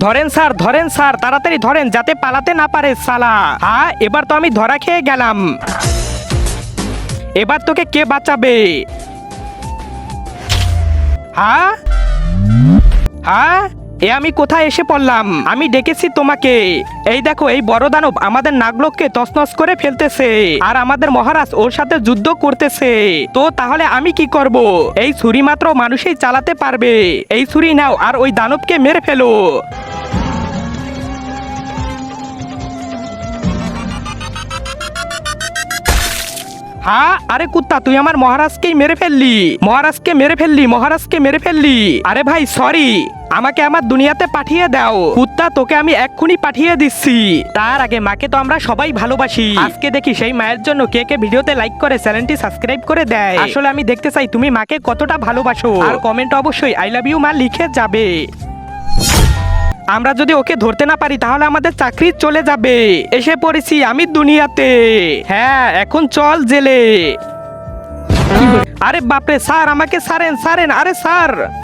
ধরেন স্যার তাড়াতাড়ি ধরেন যাতে পালাতে না পারে শালা। হ্যাঁ এবার তো আমি ধরা খেয়ে গেলাম, এবার তোকে কে বাঁচাবে? হ্যাঁ হ্যাঁ এ আমি কোথায় এসে পড়লাম? আমি ডেকেছি তোমাকে। এই দেখো এই বড় দানব আমাদের নাগলোককে তছনছ করে ফেলতেছে আর আমাদের মহারাজ ওর সাথে যুদ্ধ করতেছে। তো তাহলে আমি কি করব? এই ছুরি মাত্র মানুষই চালাতে পারবে। এই ছুরি নাও আর ওই দানবকে মেরে ফেলো। হ্যাঁ আরে কুত্তা তুই আমার মহারাজকেই মেরে ফেললি, মহারাজকে মেরে ফেললি। আরে ভাই সরি, আমাকে আমার দুনিয়াতে পাঠিয়ে দাও। কুত্তা তোকে আমি এক্ষুনি পাঠিয়ে দিচ্ছি। তার আগে মাকে তো আমরা সবাই ভালোবাসি। আজকে দেখি সেই মায়ের জন্য কে কে ভিডিওতে লাইক করে চ্যানেলটি সাবস্ক্রাইব করে দেয়। আসলে আমি দেখতে চাই তুমি মাকে কতটা ভালোবাসো। আর কমেন্ট অবশ্যই আই লাভ ইউ মা লিখে যাবে। আমরা যদি ওকে ধরতে না পারি তাহলে আমাদের চাকরি চলে যাবে। এসে পড়েছি আমি দুনিয়াতে। হ্যাঁ এখন চল জেলে। আরে বাপরে স্যার আমাকে ছাড়েন, আরে স্যার।